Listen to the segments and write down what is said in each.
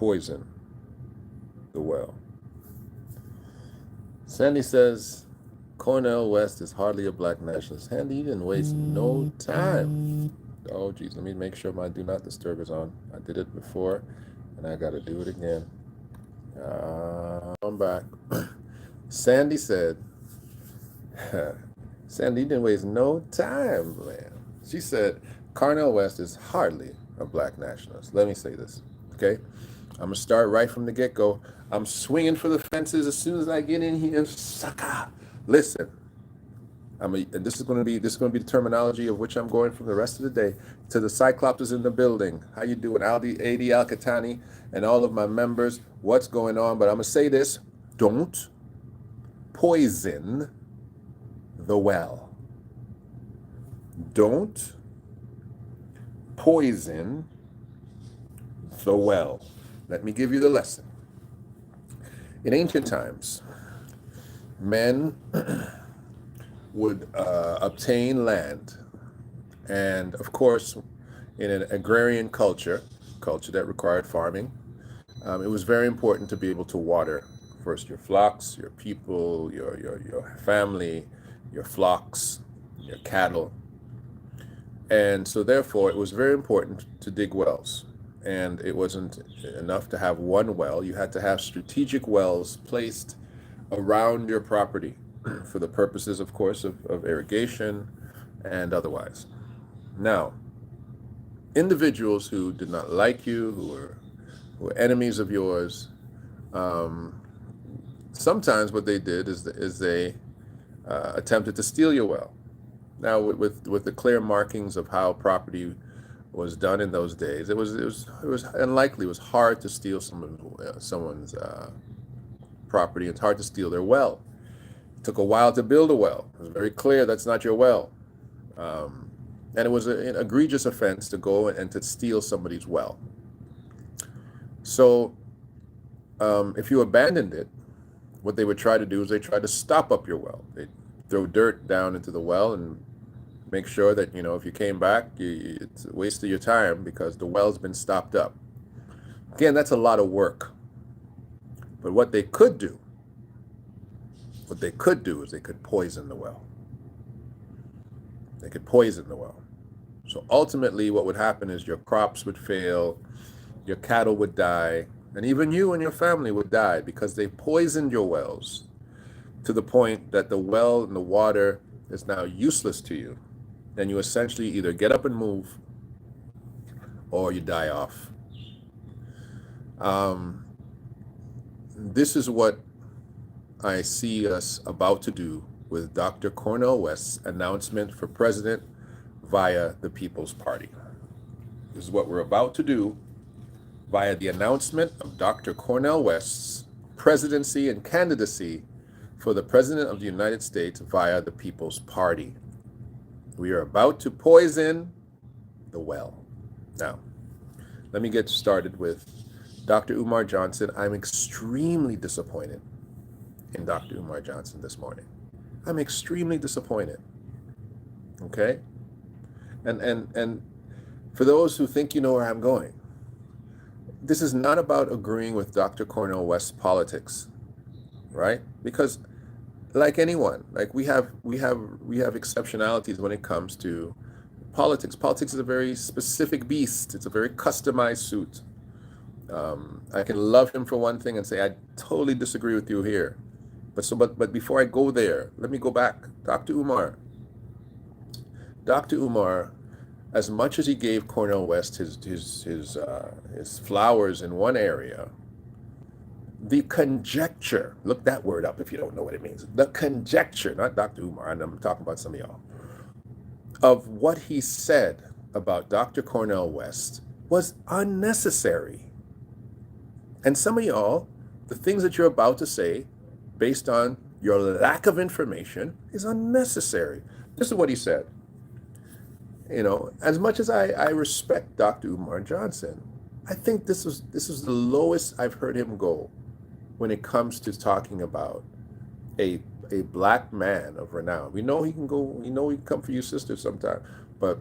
poison the well. Sandy says, Cornel West is hardly a black nationalist. Sandy, you didn't waste no time. Oh, geez, let me make sure my do not disturb is on. I did it before, and I got to do it again. I'm back. Sandy said, Sandy, you didn't waste no time, man. She said, Cornel West is hardly a black nationalist. Let me say this, okay? I'm going to start right from the get-go. I'm swinging for the fences as soon as I get in here. Sucker. Listen, this is going to be the terminology of which I'm going from the rest of the day. To the Cyclops in the building. How you doing, Adi Al-Katani, and all of my members? What's going on? But I'm going to say this. Don't poison the well. Don't poison the well. Let me give you the lesson. In ancient times, men would obtain land, and of course, in an agrarian culture that required farming, it was very important to be able to water first your flocks, your people, your family, your flocks, your cattle. And so therefore, it was very important to dig wells. And it wasn't enough to have one well. You had to have strategic wells placed around your property for the purposes, of course, of irrigation and otherwise. Now, individuals who did not like you, who were enemies of yours, sometimes what they did is they attempted to steal your well. Now, with the clear markings of how property was done in those days, it was unlikely. It was hard to steal someone's property. It's hard to steal their well. It took a while to build a well. It was very clear that's not your well, and it was an egregious offense to go and to steal somebody's well. So, if you abandoned it, what they would try to do is they try to stop up your well. They throw dirt down into the well and make sure that, if you came back, it's a waste of your time because the well's been stopped up. Again, that's a lot of work. But what they could do is they could poison the well. They could poison the well. So ultimately what would happen is your crops would fail, your cattle would die, and even you and your family would die because they poisoned your wells to the point that the well and the water is now useless to you. Then you essentially either get up and move or you die off. This is what I see us about to do with Dr. Cornel West's announcement for president via the People's Party. This is what we're about to do via the announcement of Dr. Cornel West's presidency and candidacy for the President of the United States via the People's Party. We are about to poison the well. Now, let me get started with Dr. Umar Johnson. I'm extremely disappointed in Dr. Umar Johnson this morning. I'm extremely disappointed. Okay? And for those who think you know where I'm going, this is not about agreeing with Dr. Cornel West's politics, right? Because like anyone, like we have exceptionalities when it comes to politics. Politics is a very specific beast. It's a very customized suit. I can love him for one thing and say I totally disagree with you here. But before I go there, let me go back. Dr. Umar, as much as he gave Cornel West his flowers in one area, the conjecture, look that word up if you don't know what it means, the conjecture, not Dr. Umar, and I'm talking about some of y'all, of what he said about Dr. Cornel West was unnecessary. And some of y'all, the things that you're about to say, based on your lack of information, is unnecessary. This is what he said. As much as I respect Dr. Umar Johnson, I think this is the lowest I've heard him go when it comes to talking about a black man of renown. We know he can come for you sisters sometime, but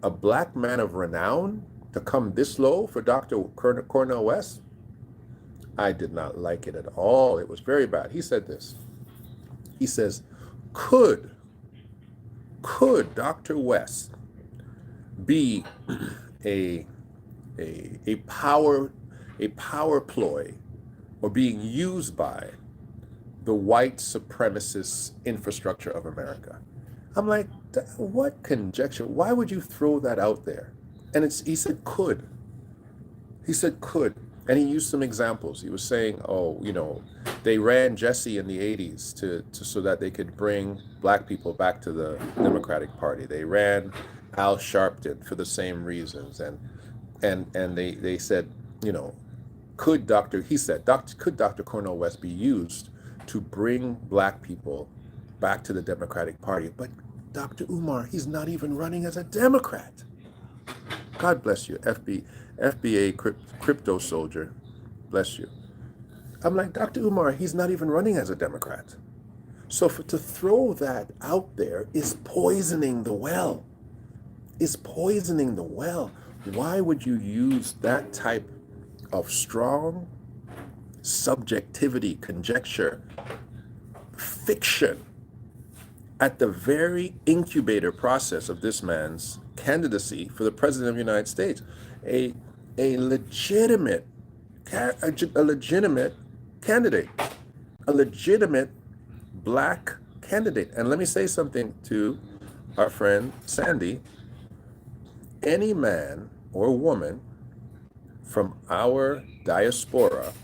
a black man of renown to come this low for Dr. Cornel West? I did not like it at all. It was very bad. He said this. He says, could Dr. West be a a power ploy or being used by the white supremacist infrastructure of America? I'm like, what conjecture? Why would you throw that out there? And he said could. He said could. And he used some examples. He was saying, oh, they ran Jesse in the 80s to so that they could bring black people back to the Democratic Party. They ran Al Sharpton for the same reasons. And they said, could Dr. Cornel West be used to bring black people back to the Democratic Party? But Dr. Umar, he's not even running as a Democrat. God bless you, FBA crypto soldier. Bless you. I'm like, Dr. Umar, he's not even running as a Democrat. So to throw that out there is poisoning the well. Is poisoning the well. Why would you use that type of strong subjectivity, conjecture, fiction at the very incubator process of this man's candidacy for the president of the United States? A legitimate candidate, a legitimate black candidate. And let me say something to our friend Sandy. Any man or woman from our diaspora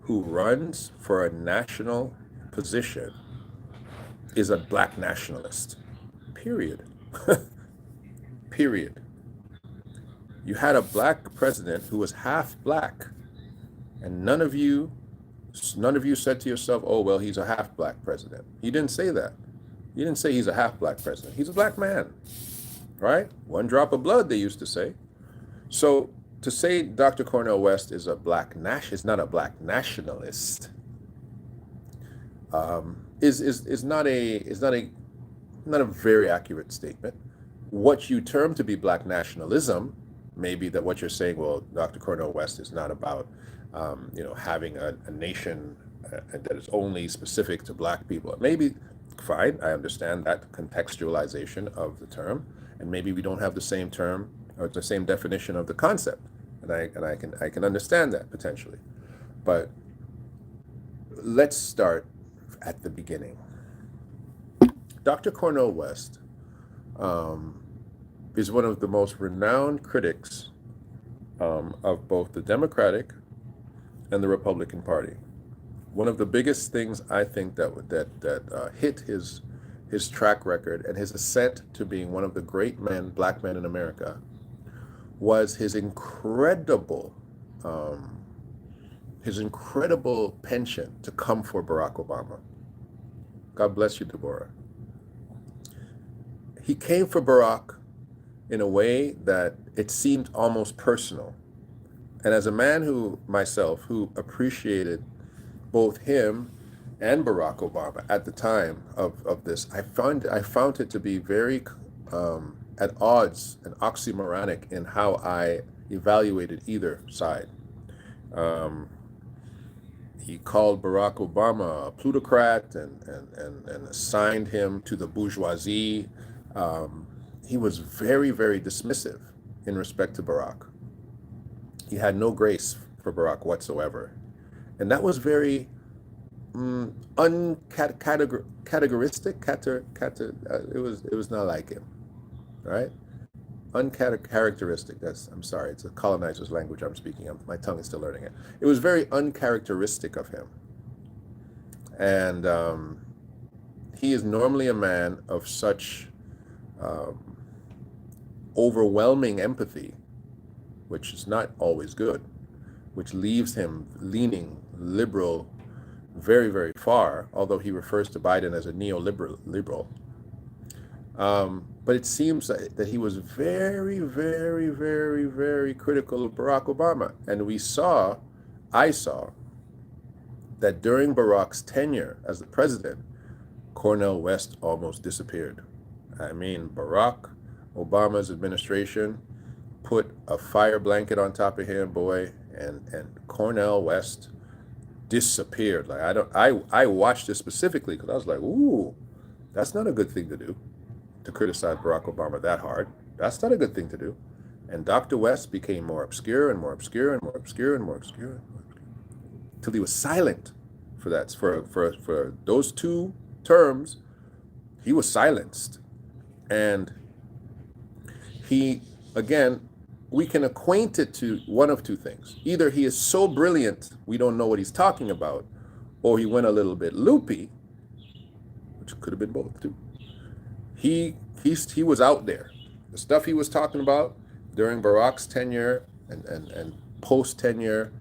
who runs for a national position is a black nationalist. Period. Period. You had a black president who was half black, and none of you said to yourself, oh, well, he's a half black president. You didn't say that. You didn't say he's a half black president. He's a black man, right? One drop of blood, they used to say. So to say Dr. Cornel West is not a black nationalist, is not a very accurate statement. What you term to be black nationalism, maybe that what you're saying, well, Dr. Cornel West is not about having a nation that is only specific to black people. Maybe, fine, I understand that contextualization of the term, and maybe we don't have the same term or the same definition of the concept, and I can understand that potentially. But let's start at the beginning. Dr. Cornel West is one of the most renowned critics of both the Democratic and the Republican Party. One of the biggest things I think that hit his track record and his ascent to being one of the great black men in America was his incredible penchant to come for Barack Obama. God bless you, Deborah. He came for Barack in a way that it seemed almost personal. And as a man who appreciated both him and Barack Obama at the time of this, I found it to be very at odds and oxymoronic in how I evaluated either side. He called Barack Obama a plutocrat and assigned him to the bourgeoisie. He was very, very dismissive in respect to Barack. He had no grace for Barack whatsoever. And that was very it was not like him, right? Uncharacteristic. I'm sorry, it's a colonizer's language I'm speaking. My tongue is still learning it. It was very uncharacteristic of him. And he is normally a man of such overwhelming empathy, which is not always good, which leaves him leaning liberal very, very far, although he refers to Biden as a neoliberal. But it seems that he was very, very, very, very critical of Barack Obama. And I saw that during Barack's tenure as the president, Cornel West almost disappeared. I mean, Barack Obama's administration put a fire blanket on top of him, boy, and Cornel West disappeared. Like I watched this specifically because I was like, ooh, that's not a good thing to do, to criticize Barack Obama that hard. That's not a good thing to do. And Dr. West became more obscure and more obscure and more obscure and more obscure and more obscure, till he was silent for that. For those 2 terms, he was silenced. And he, again, we can acquaint it to one of 2 things. Either he is so brilliant we don't know what he's talking about, or he went a little bit loopy, which could have been both too. He was out there. The stuff he was talking about during Barack's tenure and post tenure,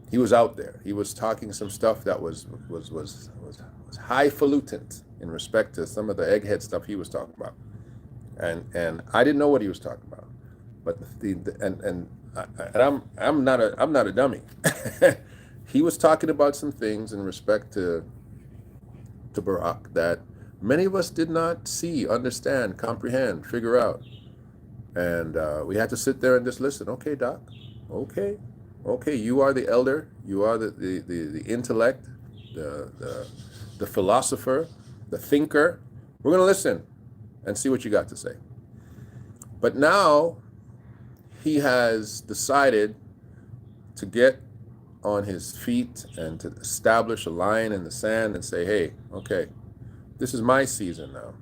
he was out there. He was talking some stuff that was highfalutin in respect to some of the egghead stuff he was talking about, and I didn't know what he was talking about, but I'm not a dummy. He was talking about some things in respect to Barack that many of us did not see, understand, comprehend, figure out. And we had to sit there and just listen. Okay, Doc. Okay. You are the elder. You are the intellect, the philosopher, the thinker. We're going to listen and see what you got to say. But now he has decided to get on his feet and to establish a line in the sand and say, hey, okay, this is my season now.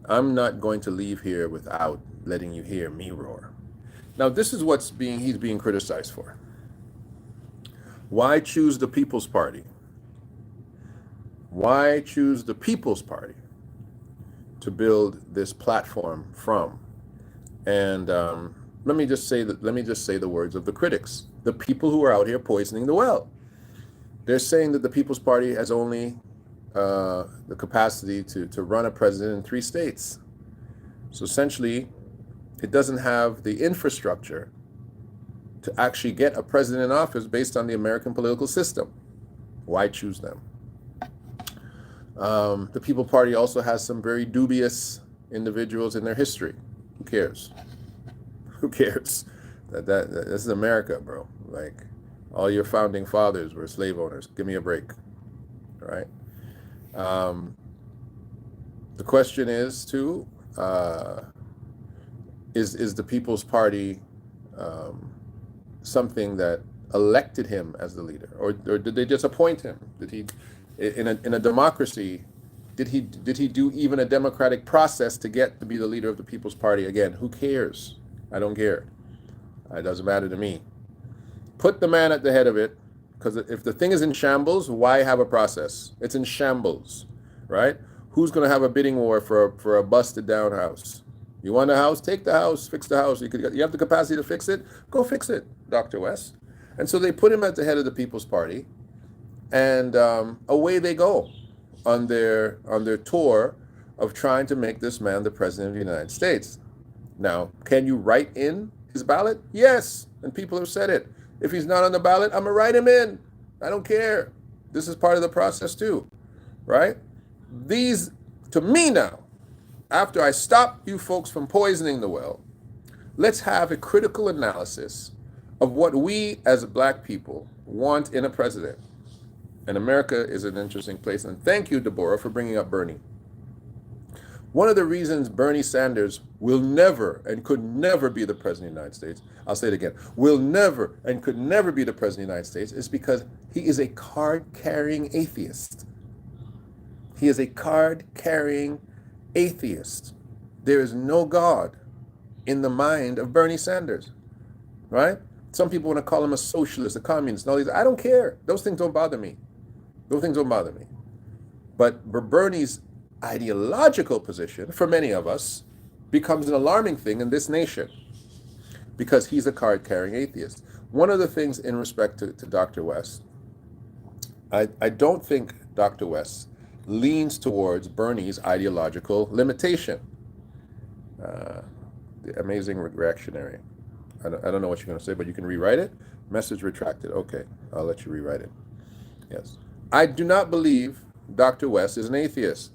I'm not going to leave here without letting you hear me roar. Now, this is he's being criticized for. Why choose the People's Party? Why choose the People's Party to build this platform from? And let me just say the words of the critics, the people who are out here poisoning the well. They're saying that the People's Party has only the capacity to run a president in 3 states. So essentially, it doesn't have the infrastructure to actually get a president in office based on the American political system. Why choose them? The People's Party also has some very dubious individuals in their history. Who cares? Who cares? This is America, bro. Like, all your founding fathers were slave owners. Give me a break. All right? The question is, too, is the People's Party something that elected him as the leader, or did they just appoint him? Did he, in a democracy, did he do even a democratic process to get to be the leader of the People's Party? Again, who cares? I don't care. It doesn't matter to me. Put the man at the head of it, because if the thing is in shambles, why have a process? It's in shambles, right? Who's going to have a bidding war for a busted down house? You want a house? Take the house, fix the house. You have the capacity to fix it? Go fix it, Dr. West. And so they put him at the head of the People's Party, and away they go on their tour of trying to make this man the president of the United States. Now, can you write in his ballot? Yes, and people have said it. If he's not on the ballot, I'm going to write him in. I don't care. This is part of the process too, right? These, to me now, after I stop you folks from poisoning the well, let's have a critical analysis of what we as Black people want in a president. And America is an interesting place. And thank you, Deborah, for bringing up Bernie. One of the reasons Bernie Sanders will never and could never be the president of the United States, I'll say it again, will never and could never be the president of the United States, is because he is a card-carrying atheist. He is a card-carrying atheist. There is no God in the mind of Bernie Sanders, right? Some people want to call him a socialist, a communist, and all these. I don't care. Those things don't bother me. Those things don't bother me. But Bernie's ideological position, for many of us, becomes an alarming thing in this nation because he's a card-carrying atheist. One of the things in respect to Dr. West, I don't think Dr. West leans towards Bernie's ideological limitation. The amazing reactionary. I don't know what you're going to say, but you can rewrite it. Message retracted. Okay, I'll let you rewrite it. Yes. I do not believe Dr. West is an atheist.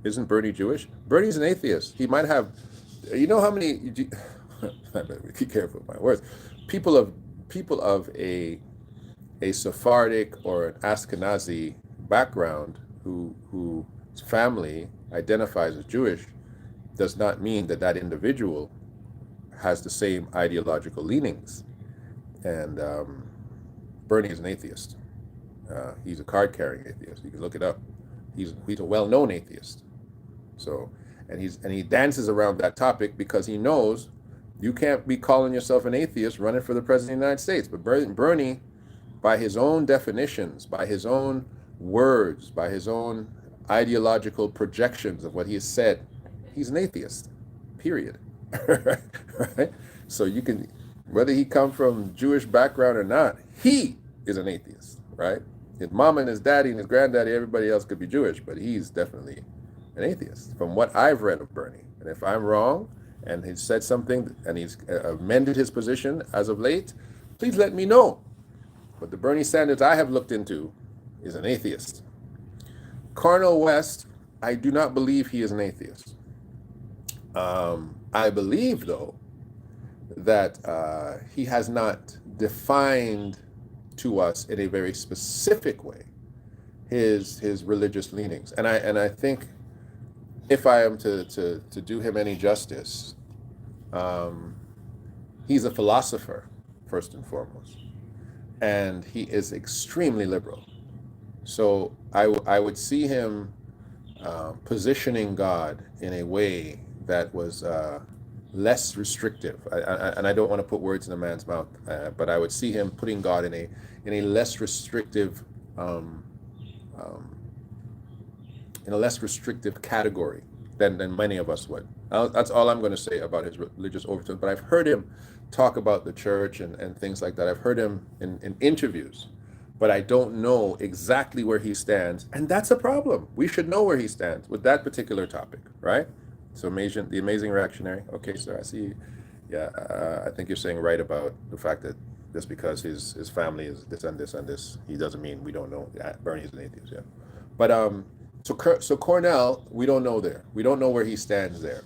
Isn't Bernie Jewish? Bernie's an atheist. He might have, you know how many, be careful with my words. People of a a Sephardic or an Ashkenazi background whose family identifies as Jewish does not mean that that individual has the same ideological leanings. And Bernie is an atheist. He's a card-carrying atheist. You can look it up. He's a well-known atheist. So, and he dances around that topic because he knows you can't be calling yourself an atheist running for the president of the United States. But Bernie, by his own definitions, by his own words, by his own ideological projections of what he has said, he's an atheist. Period. Right? So you can, whether he come from Jewish background or not, he is an atheist, right? His mama and his daddy and his granddaddy, everybody else could be Jewish, but he's definitely an atheist from what I've read of Bernie. And if I'm wrong and he's said something and he's amended his position as of late, please let me know. But the Bernie Sanders I have looked into is an atheist. Cornel West, I do not believe he is an atheist. I believe, though, that he has not defined to us in a very specific way his religious leanings. And I think if I am to do him any justice, he's a philosopher, first and foremost. And he is extremely liberal. So I would see him positioning God in a way that was less restrictive. And I don't want to put words in a man's mouth, but I would see him putting God in a less restrictive category than many of us would. That's all I'm going to say about his religious overtones. But I've heard him talk about the church and things like that. I've heard him in interviews, but I don't know exactly where he stands. And that's a problem. We should know where he stands with that particular topic, right? So the amazing reactionary. Okay, sir, I see. Yeah, I think you're saying right about the fact that just because his family is this and this and this, he doesn't mean we don't know. Bernie's an atheist, yeah. But so Cornel, we don't know there. We don't know where he stands there.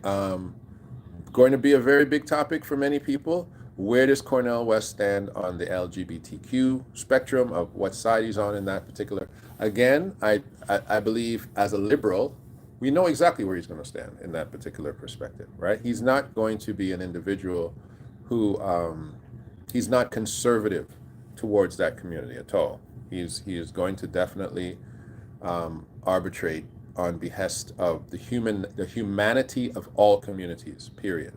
Going to be a very big topic for many people. Where does Cornel West stand on the LGBTQ spectrum of what side he's on in that particular? Again, I believe as a liberal, we know exactly where he's going to stand in that particular perspective, right? He's not going to be an individual who, he's not conservative towards that community at all. He is going to definitely arbitrate on behest of the humanity of all communities, period.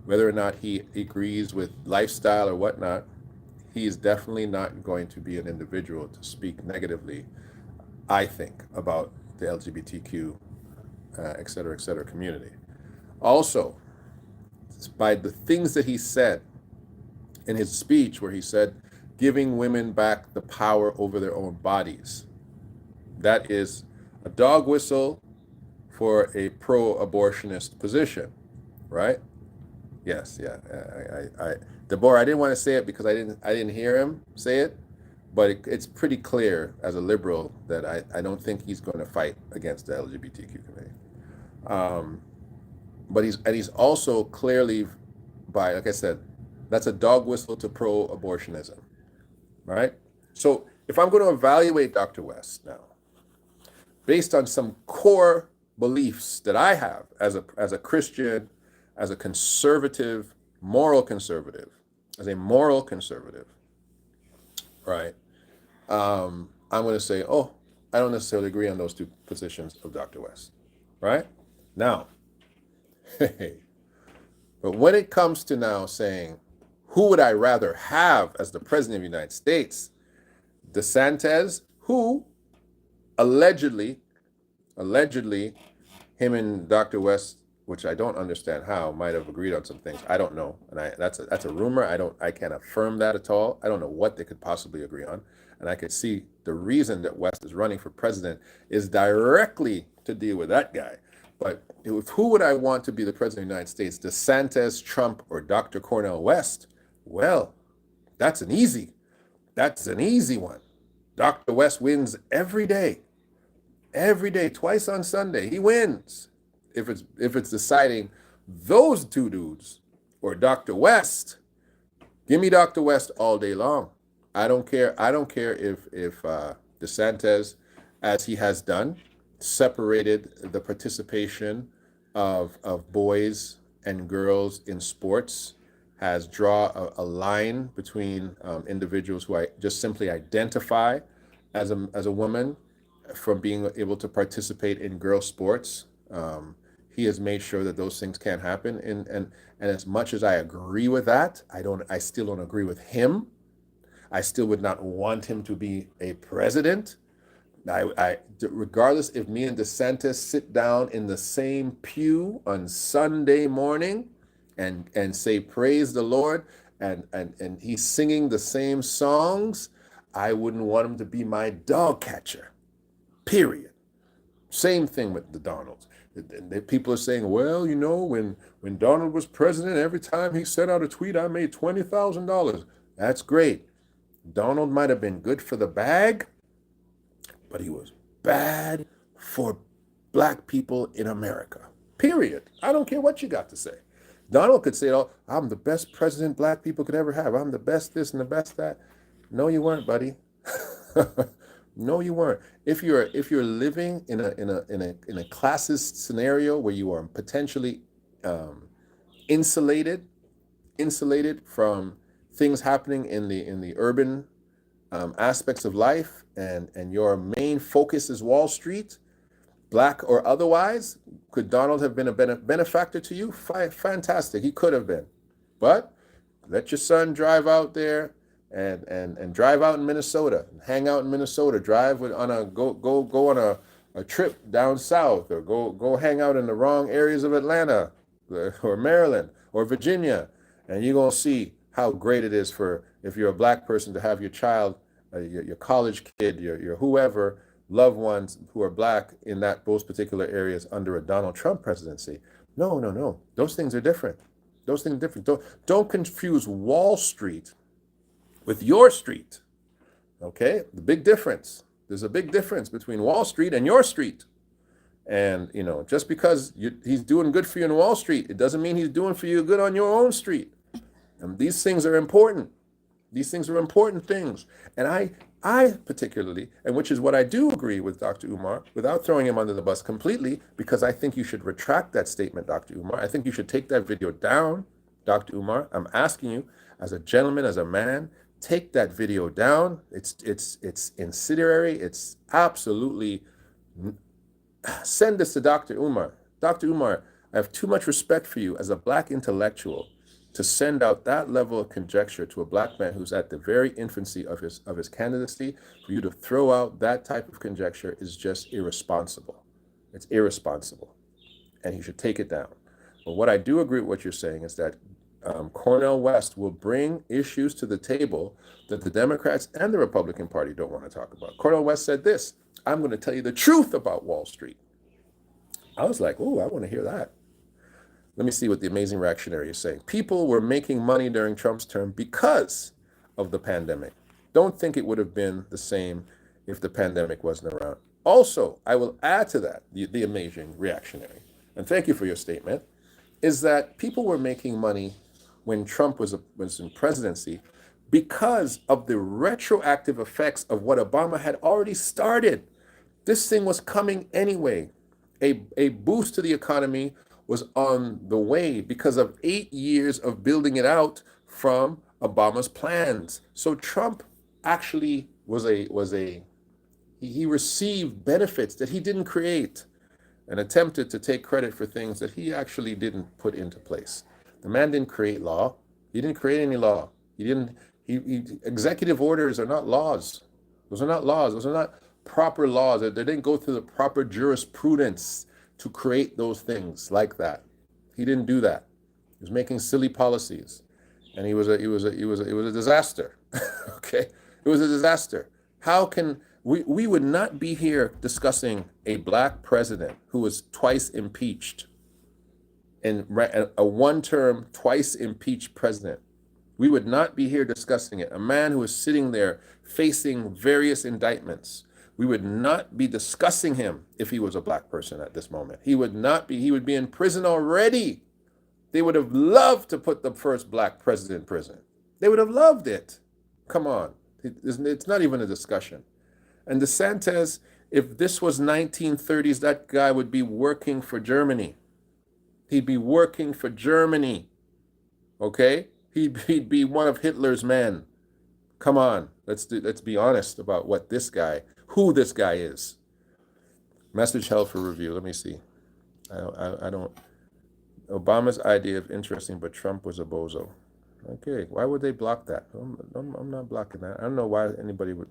Whether or not he agrees with lifestyle or whatnot, he is definitely not going to be an individual to speak negatively, I think, about the LGBTQ et cetera, community. Also, by the things that he said in his speech, where he said, giving women back the power over their own bodies, that is a dog whistle for a pro-abortionist position, right? Yes, yeah. Deborah, I didn't want to say it because I didn't hear him say it, but it's pretty clear as a liberal that I don't think he's going to fight against the LGBTQ community. But he's also clearly, like I said, that's a dog whistle to pro-abortionism, right? So if I'm going to evaluate Dr. West now, based on some core beliefs that I have as a Christian, as a conservative, moral conservative, right? I'm going to say, I don't necessarily agree on those two positions of Dr. West, right? Now, but when it comes to now saying, who would I rather have as the president of the United States? DeSantis, who allegedly, him and Dr. West, which I don't understand how, might have agreed on some things. I don't know, and that's a rumor. I can't affirm that at all. I don't know what they could possibly agree on, and I could see the reason that West is running for president is directly to deal with that guy. But who would I want to be the president of the United States? DeSantis, Trump, or Dr. Cornel West? Well, that's an easy one. Dr. West wins every day, twice on Sunday. He wins. If it's deciding those two dudes or Dr. West, give me Dr. West all day long. I don't care. I don't care if DeSantis, as he has done, separated the participation of boys and girls in sports, has draw a line between individuals who I just simply identify as a woman from being able to participate in girl sports. He has made sure that those things can't happen. And as much as I agree with that, I still don't agree with him. I still would not want him to be a president. Regardless if me and DeSantis sit down in the same pew on Sunday morning and say praise the Lord, and he's singing the same songs, I wouldn't want him to be my dog catcher. Period. Same thing with the Donalds. People are saying, well, when Donald was president, every time he sent out a tweet, I made $20,000. That's great. Donald might have been good for the bag, but he was bad for black people in America. Period. I don't care what you got to say. Donald could say, oh, I'm the best president black people could ever have. I'm the best this and the best that. No, you weren't, buddy. No, you weren't. If you're living in a classist scenario where you are potentially insulated from things happening in the urban aspects of life, and your main focus is Wall Street, black or otherwise, could Donald have been a benefactor to you? Fantastic, he could have been. But let your son drive out there and drive out in Minnesota, hang out in Minnesota, go on a trip down south, or go hang out in the wrong areas of Atlanta or Maryland or Virginia, and you're gonna see how great it is for, if you're a black person, to have your child, your college kid, your whoever, loved ones who are black in those particular areas under a Donald Trump presidency. No. Those things are different. Those things are different. Don't confuse Wall Street with your street. Okay? The big difference. There's a big difference between Wall Street and your street. And, just because he's doing good for you in Wall Street, it doesn't mean he's doing for you good on your own street. And these things are important. These things are important things. And I particularly, and which is what I do agree with Dr. Umar, without throwing him under the bus completely, because I think you should retract that statement, Dr. Umar. I think you should take that video down, Dr. Umar. I'm asking you, as a gentleman, as a man, take that video down. It's incendiary. It's absolutely. Send this to Dr. Umar. Dr. Umar, I have too much respect for you as a black intellectual to send out that level of conjecture to a black man who's at the very infancy of his candidacy. For you to throw out that type of conjecture is just irresponsible. It's irresponsible, and he should take it down. But what I do agree with what you're saying is that Cornel West will bring issues to the table that the Democrats and the Republican Party don't want to talk about. Cornel West said this: I'm going to tell you the truth about Wall Street. I was like, oh, I want to hear that. Let me see what the amazing reactionary is saying. People were making money during Trump's term because of the pandemic. Don't think it would have been the same if the pandemic wasn't around. Also, I will add to that, the amazing reactionary, and thank you for your statement, is that people were making money when Trump was in presidency because of the retroactive effects of what Obama had already started. This thing was coming anyway. A boost to the economy was on the way because of 8 years of building it out from Obama's plans. So Trump actually he received benefits that he didn't create, and attempted to take credit for things that he actually didn't put into place. The man didn't create law. He didn't create any law. Executive orders are not laws. Those are not laws. Those are not proper laws. They didn't go through the proper jurisprudence to create those things like that. He didn't do that. He was making silly policies, and it was a disaster. Okay, it was a disaster. How can we would not be here discussing a black president who was twice impeached, and a one-term, twice impeached president? We would not be here discussing it. A man who is sitting there facing various indictments. We would not be discussing him if he was a black person at this moment. He would be in prison already. They would have loved to put the first black president in prison. They would have loved it. Come on. It's not even a discussion. And DeSantis, if this was 1930s, that guy would be working for Germany. He'd be working for Germany. Okay? He'd be one of Hitler's men. Come on, let's be honest about who this guy is. Message held for review. Let me see. I don't. Obama's idea of interesting, but Trump was a bozo. Okay, why would they block that? I'm not blocking that. I don't know why anybody would.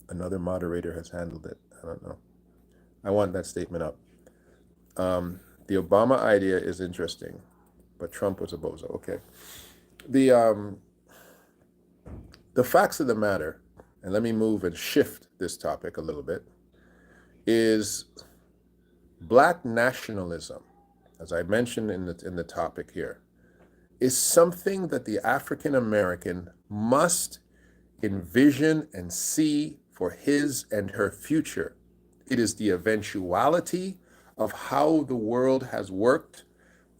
Another moderator has handled it. I don't know. I want that statement up. The Obama idea is interesting, but Trump was a bozo. Okay. The facts of the matter, and let me move and shift this topic a little bit, is Black nationalism, as I mentioned in the topic here, is something that the African American must envision and see for his and her future. It is the eventuality of how the world has worked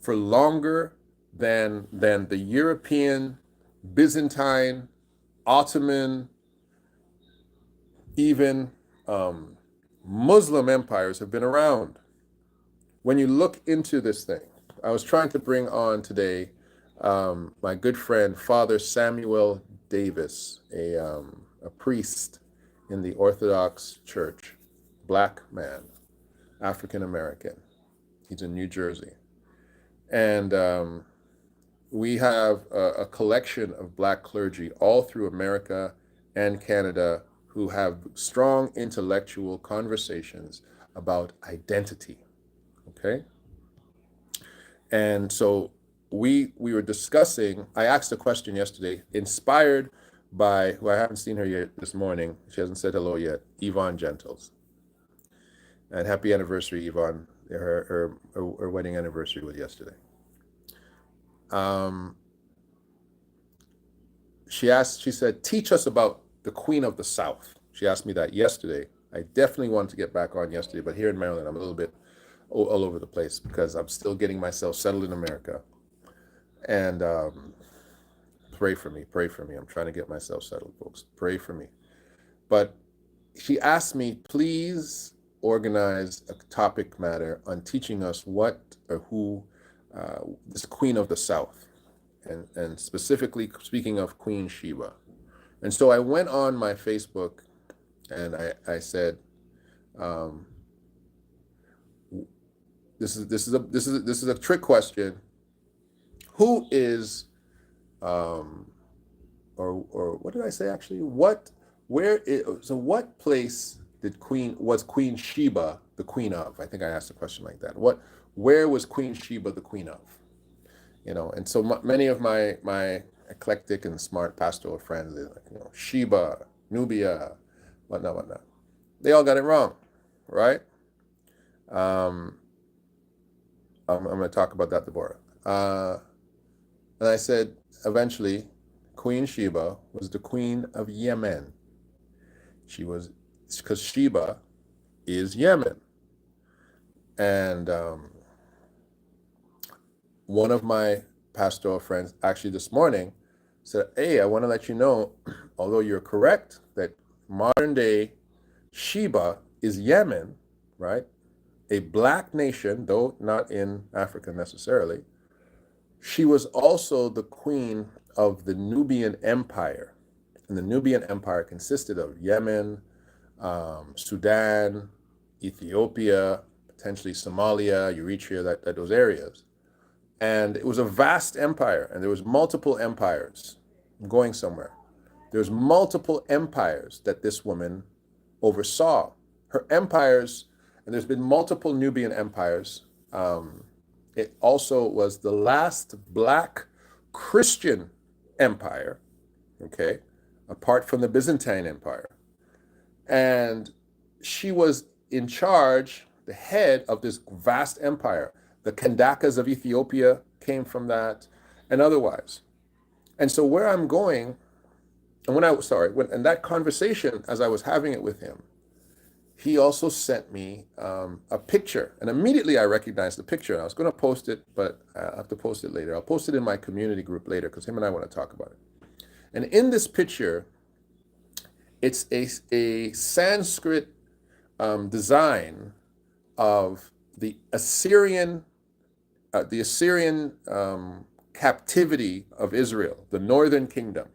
for longer than the European, Byzantine, Ottoman, even Muslim empires have been around. When you look into this thing, I was trying to bring on today my good friend, Father Samuel Davis, a priest in the Orthodox Church, Black man, African American. He's in New Jersey. And we have a collection of Black clergy all through America and Canada who have strong intellectual conversations about identity. Okay? And so we were discussing, I asked a question yesterday, inspired by, who I haven't seen her yet this morning, she hasn't said hello yet, Yvonne Gentles. And happy anniversary, Yvonne. Her wedding anniversary was yesterday. She said, teach us about the Queen of the South. She asked me that yesterday. I definitely wanted to get back on yesterday, but here in Maryland, I'm a little bit all over the place because I'm still getting myself settled in America. And pray for me. I'm trying to get myself settled, folks. Pray for me. But she asked me, please organize a topic matter on teaching us what or who this Queen of the South, and specifically speaking of Queen Sheba. And so I went on my Facebook and I said, this is a trick question. Who is, or what did I say actually? What place was Queen Sheba the queen of? I think I asked a question like that. Where was Queen Sheba the queen of? And so many of my eclectic and smart pastoral friends, like, Sheba, Nubia, whatnot. They all got it wrong, right? I'm going to talk about that, Deborah. And I said, eventually, Queen Sheba was the queen of Yemen. Because Sheba is Yemen. And one of my pastoral friends actually this morning said, hey, I want to let you know, although you're correct that modern day Sheba is Yemen, right? A Black nation, though not in Africa necessarily. She was also the queen of the Nubian Empire. And the Nubian Empire consisted of Yemen, Sudan, Ethiopia, potentially Somalia, Eritrea, those areas. And it was a vast empire, and there was multiple empires. I'm going somewhere. There's multiple empires that this woman oversaw. Her empires, and there's been multiple Nubian empires. It also was the last Black Christian empire, okay, apart from the Byzantine Empire. And she was in charge, the head of this vast empire. The Kandakas of Ethiopia came from that, and otherwise. And so where I'm going, and in that conversation, as I was having it with him, he also sent me a picture, and immediately I recognized the picture. And I was going to post it, but I have to post it later. I'll post it in my community group later because him and I want to talk about it. And in this picture, It's a Sanskrit design of the Assyrian captivity of Israel, the northern kingdom,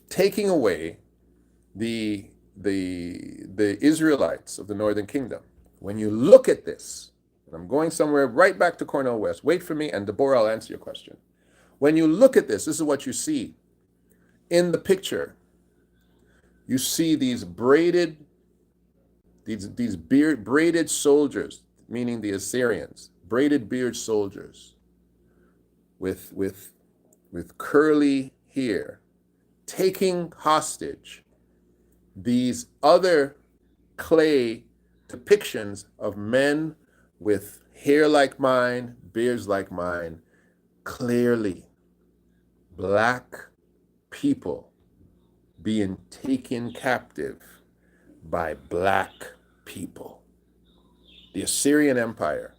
taking away the Israelites of the northern kingdom. When you look at this, and I'm going somewhere right back to Cornel West. Wait for me, and Deborah, I'll answer your question. When you look at this is what you see in the picture. You see these braided soldiers, meaning the Assyrians, braided beard soldiers with curly hair, taking hostage these other clay depictions of men with hair like mine, beards like mine, clearly black people being taken captive by black people. The Assyrian Empire,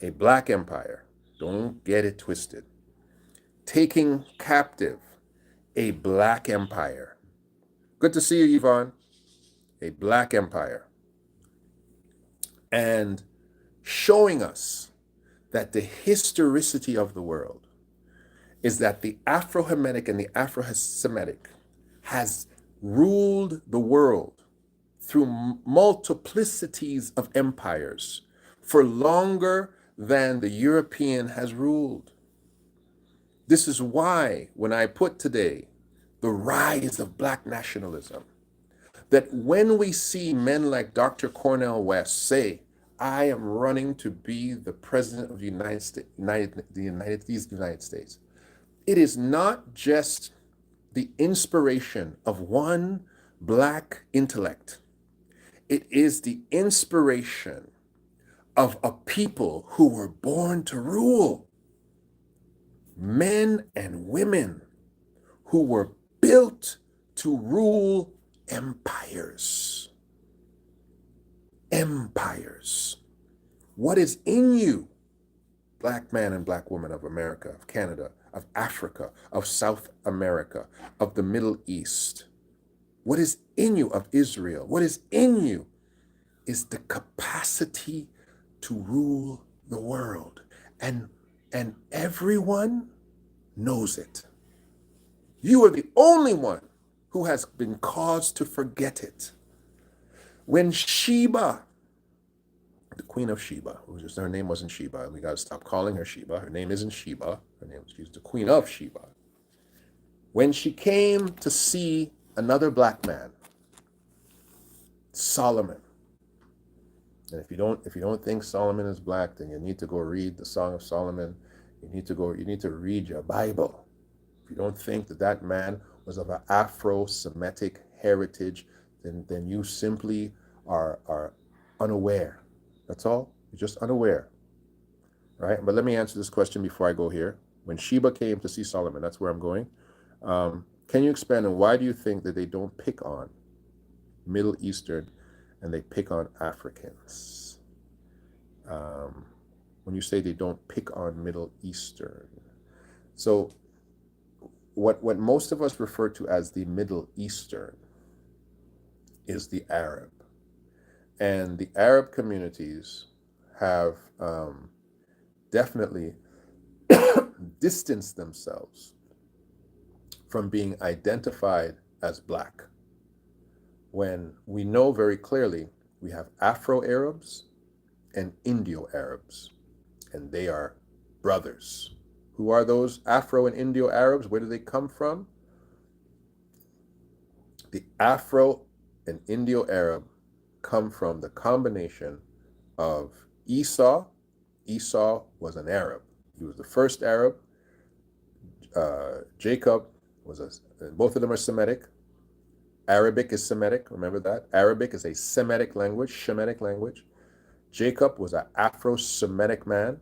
a black empire, don't get it twisted, taking captive a black empire. Good to see you, Yvonne. A black empire. And showing us that the historicity of the world is that the Afro-Hamitic and the Afro-Semitic has ruled the world through multiplicities of empires for longer than the European has ruled. This is why when I put today the rise of Black nationalism, that when we see men like Dr. Cornel West say, I am running to be the president of the United States, it is not just the inspiration of one black intellect. It is the inspiration of a people who were born to rule. Men and women who were built to rule empires. Empires. What is in you, black man and black woman of America, of Canada, of Africa, of South America, of the Middle East? What is in you, of Israel? What is in you is the capacity to rule the world. And everyone knows it. You are the only one who has been caused to forget it. When Sheba, the Queen of Sheba, her name wasn't Sheba, and we got to stop calling her Sheba. Her name isn't Sheba. She's the Queen of Sheba. When she came to see another black man, Solomon, and if you don't think Solomon is black, then you need to go read the Song of Solomon. You need to read your Bible. If you don't think that man was of an Afro-Semitic heritage, then you simply are unaware. That's all. You're just unaware. Right? But let me answer this question before I go here. When Sheba came to see Solomon, that's where I'm going. Can you expand on why do you think that they don't pick on Middle Eastern and they pick on Africans? When you say they don't pick on Middle Eastern. So what most of us refer to as the Middle Eastern is the Arab. And the Arab communities have definitely distanced themselves from being identified as black. When we know very clearly we have Afro-Arabs and Indo-Arabs, and they are brothers. Who are those Afro and Indo-Arabs? Where do they come from? The Afro and Indo-Arab come from the combination of Esau. Esau was an Arab. He was the first Arab. Jacob both of them are Semitic. Arabic is Semitic, remember that? Arabic is a Semitic language, Shemitic language. Jacob was an Afro-Semitic man.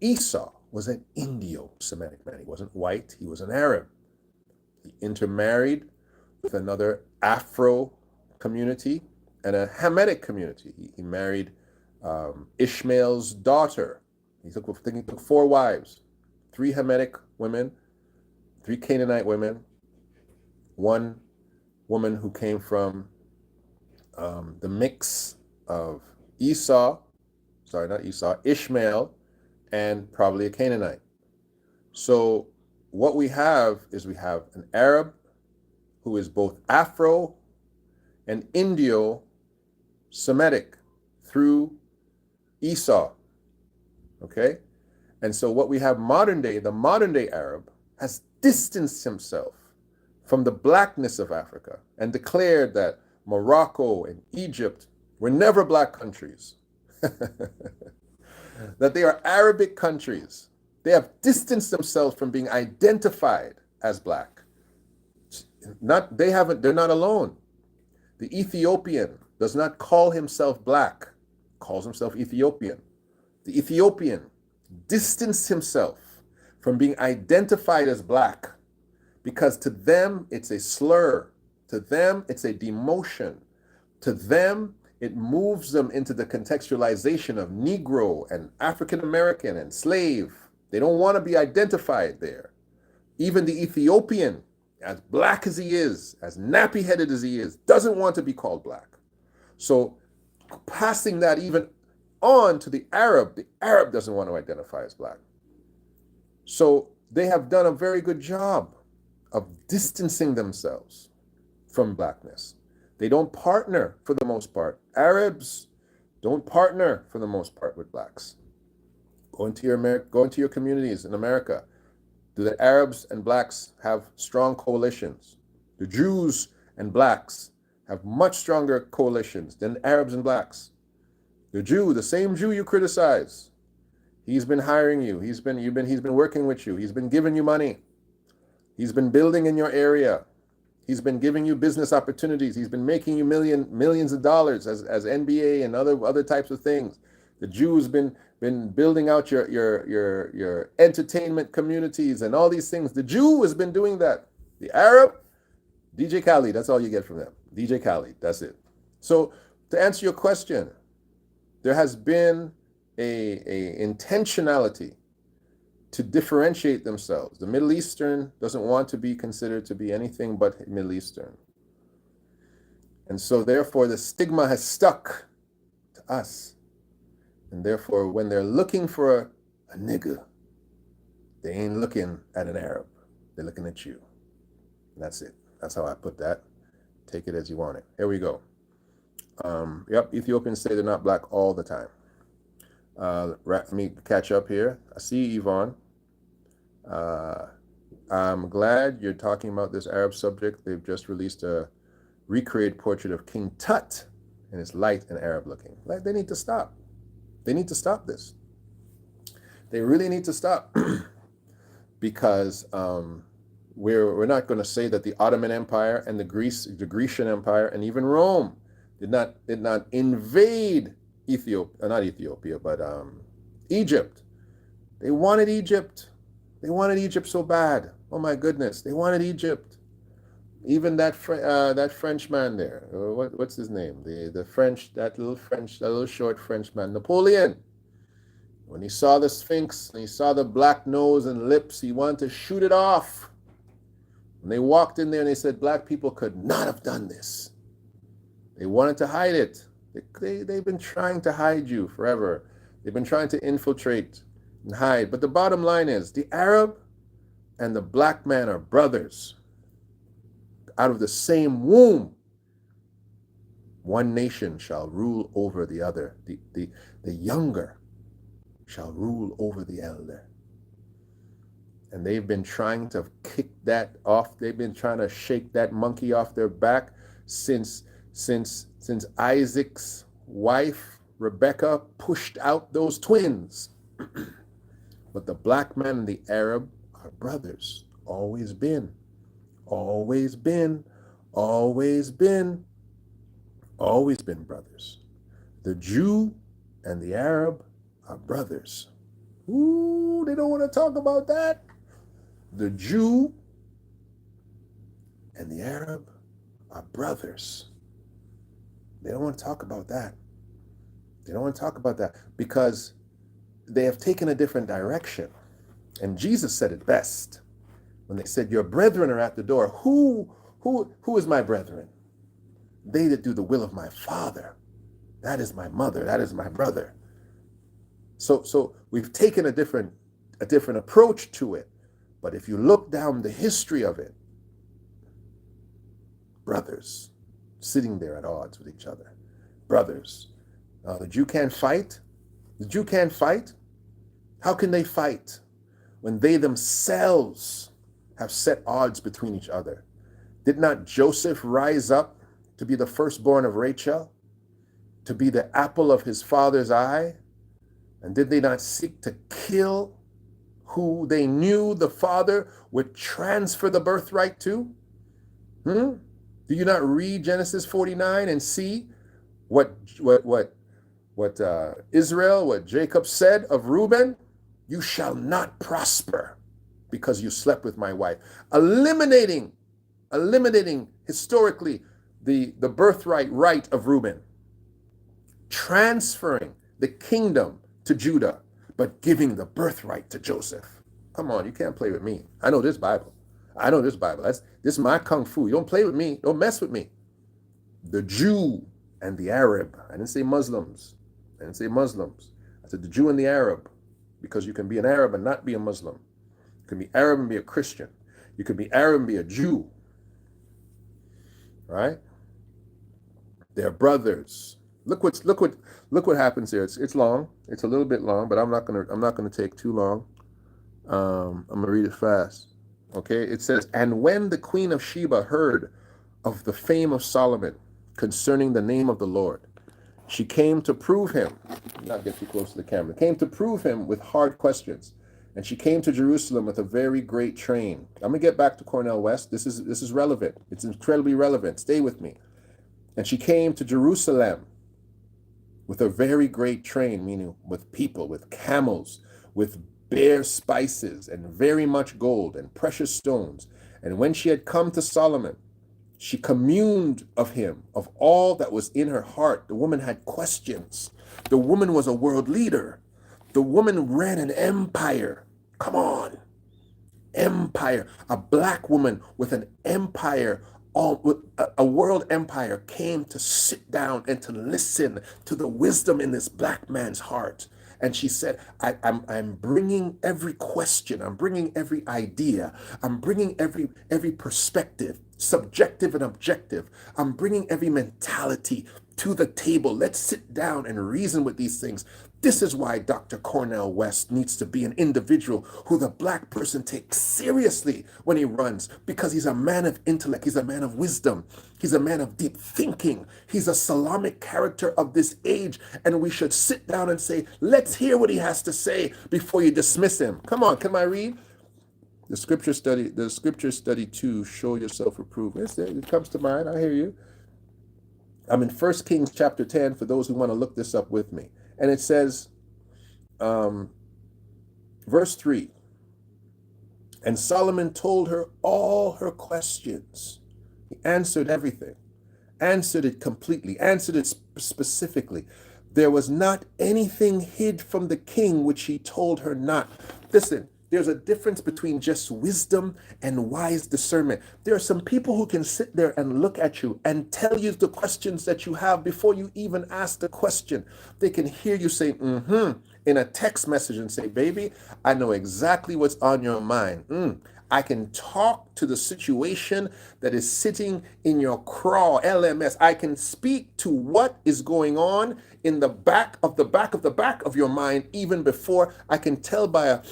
Esau was an Indo-Semitic man. He wasn't white, he was an Arab. He intermarried with another Afro community and a Hamitic community. He married Ishmael's daughter. He took 4 wives, 3 Hamitic women, 3 Canaanite women, 1 woman who came from the mix of Ishmael, and probably a Canaanite. So what we have is we have an Arab who is both Afro and Indo-Semitic through Esau, okay? And so what we have the modern day Arab has distanced himself from the blackness of Africa and declared that Morocco and Egypt were never black countries, that they are Arabic countries. They have distanced themselves from being identified as black. They're not alone. The Ethiopian does not call himself black, calls himself Ethiopian. The Ethiopian distanced himself from being identified as black because to them it's a slur. To them it's a demotion. To them it moves them into the contextualization of Negro and African American and slave. They don't want to be identified there. Even the Ethiopian, as black as he is, as nappy-headed as he is, doesn't want to be called black. So passing that even on to the Arab doesn't want to identify as black. So they have done a very good job of distancing themselves from blackness. They don't partner for the most part. Arabs don't partner for the most part with blacks. Go into your communities in America. Do the Arabs and blacks have strong coalitions? The Jews and blacks have much stronger coalitions than Arabs and blacks. The same Jew you criticize, he's been hiring you. He's been working with you. He's been giving you money. He's been building in your area. He's been giving you business opportunities. He's been making you millions of dollars as NBA and other types of things. The Jew's been building out your entertainment communities and all these things. The Jew has been doing that. The Arab, DJ Khaled, that's all you get from them. DJ Khaled, that's it. So to answer your question, there has been a intentionality to differentiate themselves. The Middle Eastern doesn't want to be considered to be anything but Middle Eastern. And so therefore the stigma has stuck to us. And therefore when they're looking for a nigga, they ain't looking at an Arab. They're looking at you. And that's it. That's how I put that. Take it as you want it. Here we go. Ethiopians say they're not black all the time. Let me catch up here. I see you, Yvonne. I'm glad you're talking about this Arab subject. They've just released a recreated portrait of King Tut, and it's light and Arab looking. Like, they need to stop. They need to stop this. They really need to stop because we're not going to say that the Ottoman Empire and the Grecian Empire and even Rome did not invade Egypt. They wanted Egypt. They wanted Egypt so bad. Oh my goodness, they wanted Egypt. Even that Frenchman there. What's his name? That little short Frenchman, Napoleon. When he saw the Sphinx and he saw the black nose and lips, he wanted to shoot it off. When they walked in there and they said black people could not have done this. They wanted to hide it. They've been trying to hide you forever. They've been trying to infiltrate and hide. But the bottom line is the Arab and the black man are brothers. Out of the same womb, one nation shall rule over the other. The younger shall rule over the elder. And they've been trying to kick that off. They've been trying to shake that monkey off their back since Isaac's wife, Rebecca, pushed out those twins. But the black man and the Arab are brothers. Always been. Always been. Always been. Always been brothers. The Jew and the Arab are brothers. Ooh, they don't want to talk about that. The Jew and the Arab are brothers. They don't want to talk about that. They don't want to talk about that because they have taken a different direction. And Jesus said it best when they said, your brethren are at the door. Who Who is my brethren? They that do the will of my Father. That is my mother. That is my brother. So we've taken a different approach to it. But if you look down the history of it, brothers sitting there at odds with each other. Brothers. The Jew can't fight. The Jew can't fight. How can they fight when they themselves have set odds between each other? Did not Joseph rise up to be the firstborn of Rachel, to be the apple of his father's eye? And did they not seek to kill who they knew the father would transfer the birthright to? Do you not read Genesis 49 and see what Israel, what Jacob said of Reuben? You shall not prosper because you slept with my wife. Eliminating historically the birthright right of Reuben. Transferring the kingdom to Judah, but giving the birthright to Joseph. Come on, you can't play with me. I know this Bible. This is my kung fu. You don't play with me. Don't mess with me. The Jew and the Arab. I didn't say Muslims. I said the Jew and the Arab, because you can be an Arab and not be a Muslim. You can be Arab and be a Christian. You can be Arab and be a Jew. Right? They're brothers. Look what happens here. It's long. It's a little bit long, but I'm not gonna take too long. I'm gonna read it fast. Okay, it says, and when the queen of Sheba heard of the fame of Solomon concerning the name of the Lord, she came to prove him. Not get too close to the camera. Came to prove him with hard questions, and she came to Jerusalem with a very great train. I'm gonna get back to Cornel West. This is relevant. It's incredibly relevant. Stay with me. And she came to Jerusalem with a very great train, meaning with people, with camels, with bare spices, and very much gold and precious stones. And when she had come to Solomon, she communed of him, of all that was in her heart. The woman had questions. The woman was a world leader. The woman ran an empire. Come on. Empire. A black woman with an empire, a world empire, came to sit down and to listen to the wisdom in this black man's heart. And she said, I'm bringing every question, I'm bringing every idea, I'm bringing every perspective, subjective and objective. I'm bringing every mentality to the table. Let's sit down and reason with these things. This is why Dr. Cornel West needs to be an individual who the black person takes seriously when he runs, because he's a man of intellect, he's a man of wisdom, he's a man of deep thinking, he's a Solomonic character of this age, and we should sit down and say, let's hear what he has to say before you dismiss him. Come on, can I read? The scripture study 2, show yourself approved. It comes to mind, I hear you. I'm in 1 Kings chapter 10 for those who want to look this up with me. And it says, verse 3, and Solomon told her all her questions. He answered everything, answered it completely, answered it specifically. There was not anything hid from the king which he told her not. Listen, there's a difference between just wisdom and wise discernment. There are some people who can sit there and look at you and tell you the questions that you have before you even ask the question. They can hear you say, in a text message and say, baby, I know exactly what's on your mind. I can talk to the situation that is sitting in your craw, LMS. I can speak to what is going on in the back of your mind, even before I can tell by a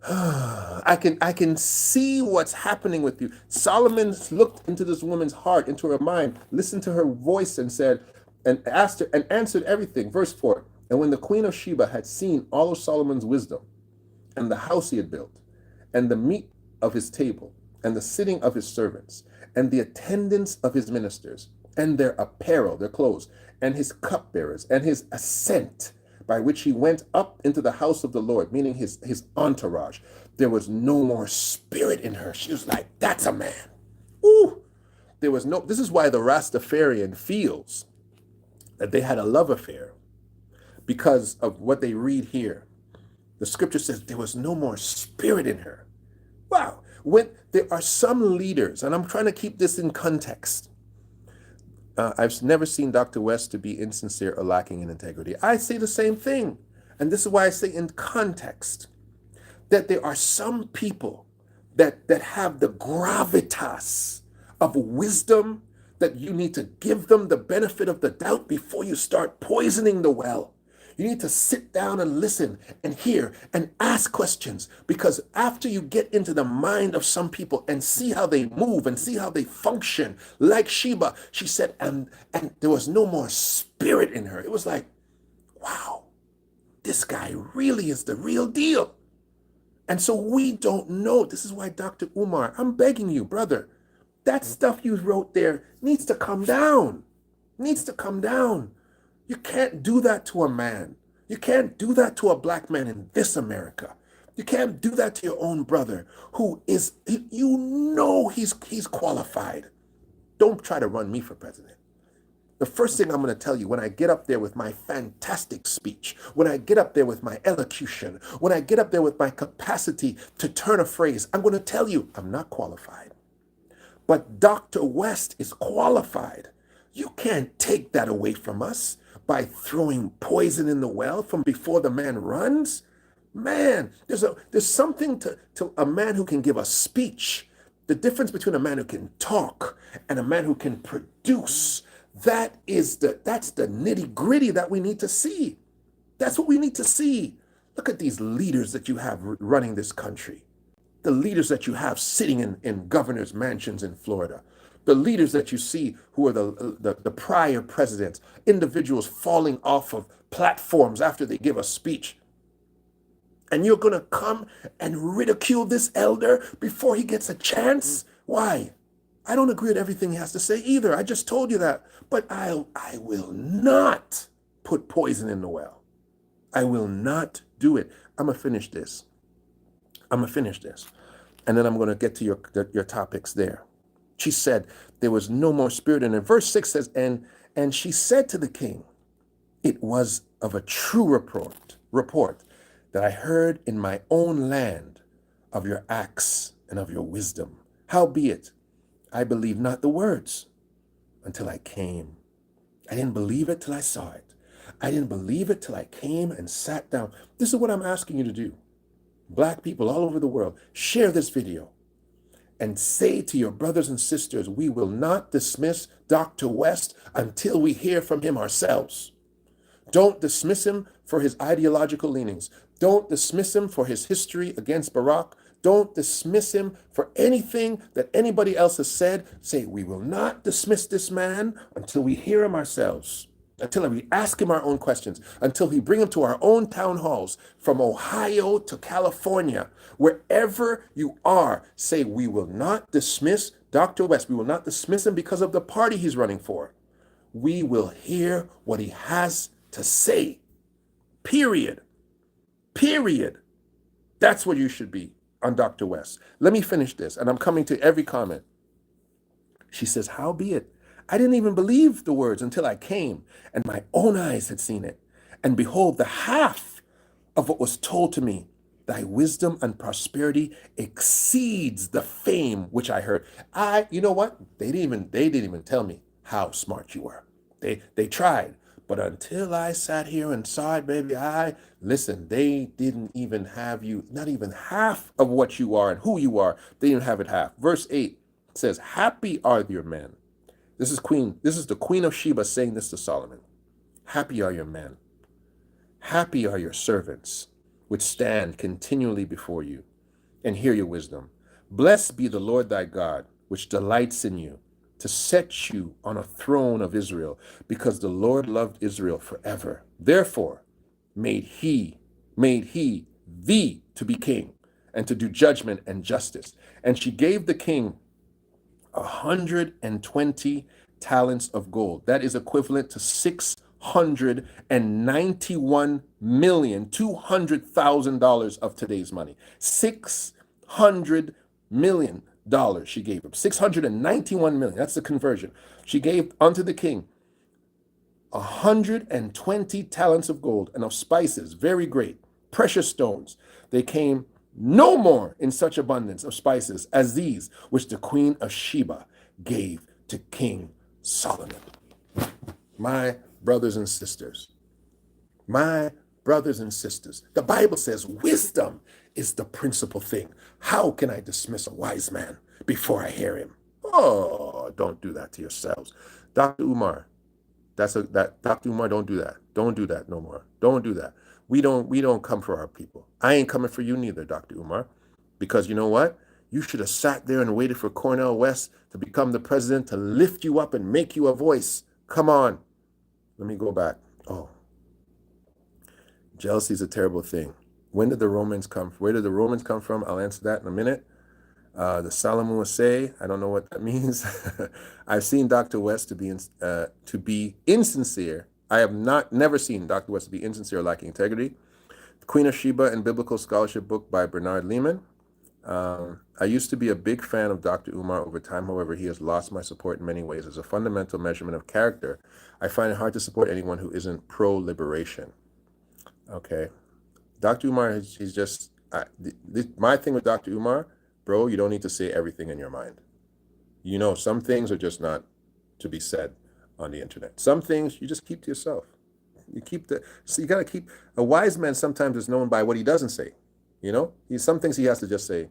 I can see what's happening with you. Solomon looked into this woman's heart, into her mind, listened to her voice and said, and asked her and answered everything. Verse 4, and when the queen of Sheba had seen all of Solomon's wisdom and the house he had built and the meat of his table and the sitting of his servants and the attendance of his ministers and their apparel, their clothes, and his cupbearers and his ascent, by which he went up into the house of the Lord, meaning his entourage, there was no more spirit in her. She was like, that's a man. Ooh. This is why the Rastafarian feels that they had a love affair, because of what they read here. The scripture says there was no more spirit in her. Wow. When there are some leaders, and I'm trying to keep this in context, I've never seen Dr. West to be insincere or lacking in integrity. I say the same thing. And this is why I say in context that there are some people that have the gravitas of wisdom that you need to give them the benefit of the doubt before you start poisoning the well. You need to sit down and listen and hear and ask questions, because after you get into the mind of some people and see how they move and see how they function, like Sheba, she said, and there was no more spirit in her. It was like, wow, this guy really is the real deal. And so we don't know. This is why, Dr. Umar, I'm begging you, brother, that stuff you wrote there needs to come down. Needs to come down. You can't do that to a man. You can't do that to a black man in this America. You can't do that to your own brother who is, you know, he's qualified. Don't try to run me for president. The first thing I'm going to tell you when I get up there with my fantastic speech, when I get up there with my elocution, when I get up there with my capacity to turn a phrase, I'm going to tell you I'm not qualified. But Dr. West is qualified. You can't take that away from us by throwing poison in the well from before the man runs. Man, there's something to a man who can give a speech. The difference between a man who can talk and a man who can produce. That's the nitty gritty that we need to see. That's what we need to see. Look at these leaders that you have running this country. The leaders that you have sitting in governors' mansions in Florida. The leaders that you see who are the prior presidents, individuals falling off of platforms after they give a speech. And you're going to come and ridicule this elder before he gets a chance? Why? I don't agree with everything he has to say either. I just told you that. But I will not put poison in the well. I will not do it. I'm going to finish this. And then I'm going to get to your topics there. She said there was no more spirit in it. Verse 6 says, and she said to the king, it was of a true report that I heard in my own land of your acts and of your wisdom. Howbeit, I believed not the words until I came. I didn't believe it till I saw it. I didn't believe it till I came and sat down. This is what I'm asking you to do. Black people all over the world, share this video and say to your brothers and sisters, we will not dismiss Dr. West until we hear from him ourselves. Don't dismiss him for his ideological leanings. Don't dismiss him for his history against Barack. Don't dismiss him for anything that anybody else has said. Say, we will not dismiss this man until we hear him ourselves, until we ask him our own questions, until we bring him to our own town halls, from Ohio to California, wherever you are. Say, we will not dismiss Dr. West. We will not dismiss him because of the party he's running for. We will hear what he has to say. Period. That's what you should be on Dr. West. Let me finish this, and I'm coming to every comment. She says, howbeit, I didn't even believe the words until I came, and my own eyes had seen it. And behold, the half of what was told to me, thy wisdom and prosperity exceeds the fame which I heard. You know what? They didn't even tell me how smart you were. They tried. But until I sat here and saw it, baby, listen, they didn't even have you, not even half of what you are and who you are. They didn't have it half. Verse 8 says, happy are your men. This is the Queen of Sheba saying this to Solomon. Happy are your men. Happy are your servants, which stand continually before you and hear your wisdom. Blessed be the Lord thy God, which delights in you, to set you on a throne of Israel, because the Lord loved Israel forever. Therefore made he thee to be king, and to do judgment and justice. And she gave the king 120 talents of gold. That is equivalent to $691,200,000 of today's money. $600 million she gave him. 691 million. That's the conversion. She gave unto the king 120 talents of gold and of spices, very great, precious stones. They came no more in such abundance of spices as these which the queen of Sheba gave to King Solomon. My brothers and sisters, my brothers and sisters, the Bible says wisdom is the principal thing. How can I dismiss a wise man before I hear him? Oh, don't do that to yourselves. Dr. Umar, Dr. Umar, don't do that. Don't do that no more. Don't do that. We don't come for our people. I ain't coming for you neither, Dr. Umar. Because you know what? You should have sat there and waited for Cornel West to become the president to lift you up and make you a voice. Come on. Let me go back. Oh, jealousy is a terrible thing. When did the Romans come? Where did the Romans come from? I'll answer that in a minute. The Solomon will say, I don't know what that means. I've seen Dr. West to be insincere. I have never seen Dr. West to be insincere or lacking integrity. The Queen of Sheba and Biblical Scholarship book by Bernard Lehman. I used to be a big fan of Dr. Umar. Over time, however, he has lost my support in many ways. As a fundamental measurement of character, I find it hard to support anyone who isn't pro-liberation. Okay. Dr. Umar, he's just, my thing with Dr. Umar, bro, you don't need to say everything in your mind. You know, some things are just not to be said on the internet. Some things you just keep to yourself. So you got to keep, a wise man sometimes is known by what he doesn't say. You know, some things he has to just say,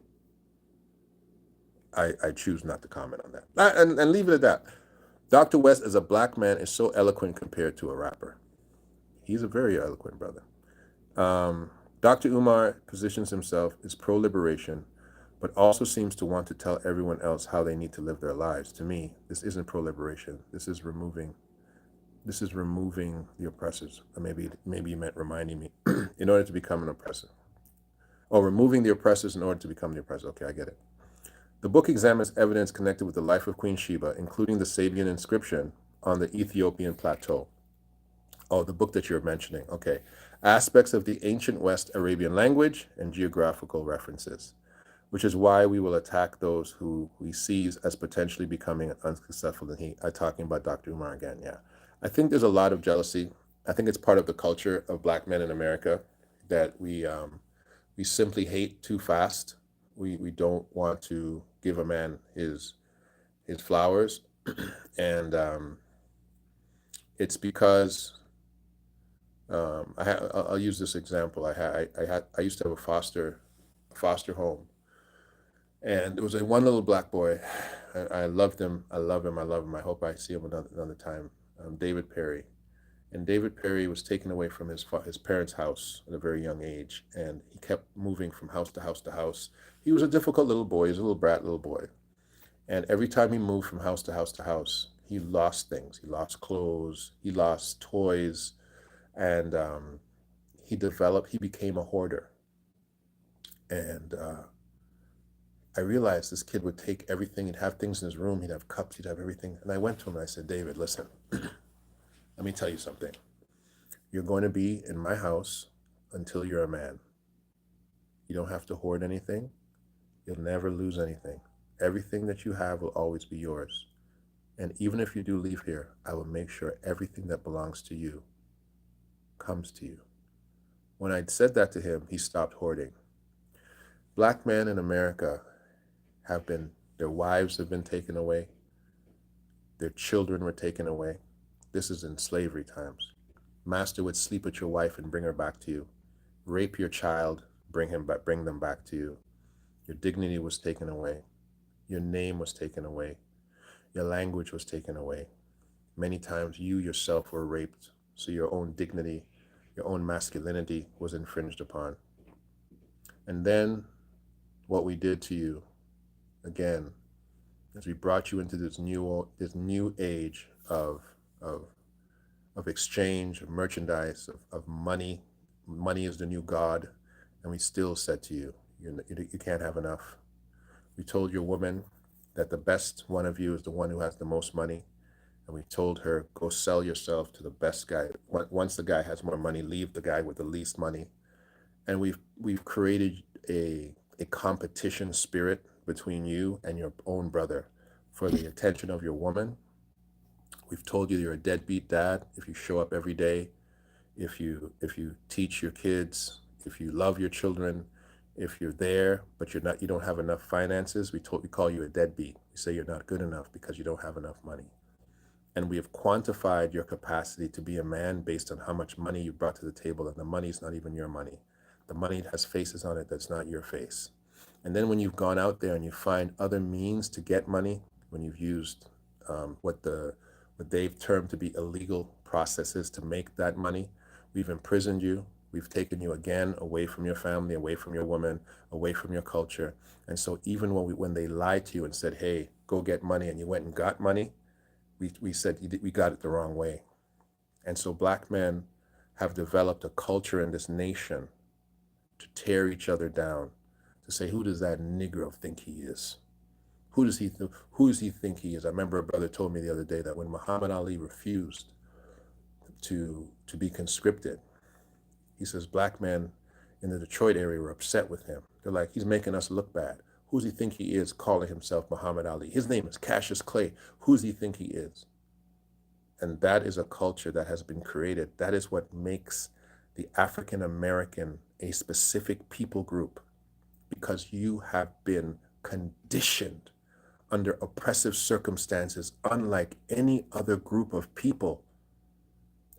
I choose not to comment on that. And leave it at that. Dr. West, as a black man, is so eloquent compared to a rapper. He's a very eloquent brother. Dr. Umar positions himself as pro-liberation, but also seems to want to tell everyone else how they need to live their lives. To me, this isn't pro-liberation. This is removing the oppressors. Or maybe you meant reminding me in order to become an oppressor. Or removing the oppressors in order to become the oppressor. Okay, I get it. The book examines evidence connected with the life of Queen Sheba, including the Sabian inscription on the Ethiopian plateau. Oh, the book that you're mentioning. Okay. Aspects of the ancient West Arabian language and geographical references, which is why we will attack those who we see as potentially becoming unsuccessful than he. I'm talking about Dr. Umar again, yeah. I think there's a lot of jealousy. I think it's part of the culture of black men in America that we simply hate too fast. We don't want to give a man his flowers, and it's because I'll use this example. I used to have a foster home, and there was one little black boy. I loved him. I love him. I hope I see him another time. David Perry. And David Perry was taken away from his parents' house at a very young age, and he kept moving from house to house to house. He was a difficult little boy. He was a little brat little boy. And every time he moved from house to house to house, he lost things. He lost clothes. He lost toys. And he became a hoarder. And I realized this kid would take everything. He'd have things in his room. He'd have cups. He'd have everything. And I went to him and I said, David, listen, let me tell you something. You're going to be in my house until you're a man. You don't have to hoard anything. You'll never lose anything. Everything that you have will always be yours. And even if you do leave here, I will make sure everything that belongs to you comes to you. When I said that to him, he stopped hoarding. Black men in America their wives have been taken away. Their children were taken away. This is in slavery times. Master would sleep with your wife and bring her back to you. Rape your child, bring them back to you. Your dignity was taken away. Your name was taken away. Your language was taken away. Many times you yourself were raped, so your own dignity, your own masculinity was infringed upon. And then what we did to you, again, as we brought you into this new age of exchange, of merchandise, of money. Money is the new God. And we still said to you, you can't have enough. We told your woman that the best one of you is the one who has the most money. And we told her, go sell yourself to the best guy. Once the guy has more money, leave the guy with the least money. And we've created a competition spirit between you and your own brother for the attention of your woman. We've told you you're a deadbeat dad if you show up every day, if you teach your kids, if you love your children, If you're there, but you don't have enough finances, we call you a deadbeat. We say you're not good enough because you don't have enough money. And we have quantified your capacity to be a man based on how much money you brought to the table, and the money is not even your money. The money has faces on it that's not your face. And then when you've gone out there and you find other means to get money, when you've used what they've termed to be illegal processes to make that money, we've imprisoned you. We've taken you again away from your family, away from your woman, away from your culture. And so even when they lied to you and said, hey, go get money, and you went and got money, we said we got it the wrong way. And so black men have developed a culture in this nation to tear each other down, to say, who does that Negro think he is? Who does he think he is? I remember a brother told me the other day that when Muhammad Ali refused to be conscripted, he says black men in the Detroit area were upset with him. They're like, he's making us look bad. Who does he think he is, calling himself Muhammad Ali? His name is Cassius Clay. Who does he think he is? And that is a culture that has been created. That is what makes the African American a specific people group, because you have been conditioned under oppressive circumstances unlike any other group of people.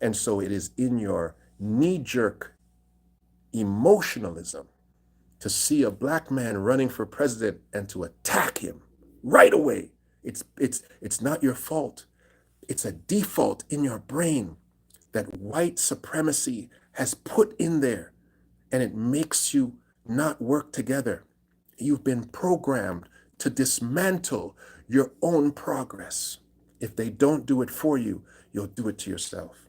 And so it is in your knee-jerk emotionalism to see a black man running for president and to attack him right away. It's not your fault. It's a default in your brain that white supremacy has put in there, and it makes you not work together. You've been programmed to dismantle your own progress. If they don't do it for you, you'll do it to yourself.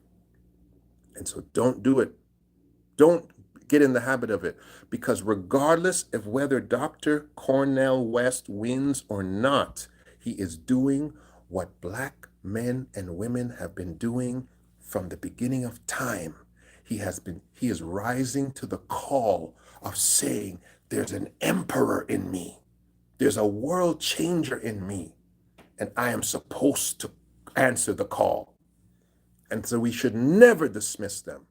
And so don't do it. Don't get in the habit of it, because regardless of whether Dr. Cornel West wins or not, he is doing what black men and women have been doing from the beginning of time. He is rising to the call of saying, there's an emperor in me. There's a world changer in me, and I am supposed to answer the call. And so we should never dismiss them.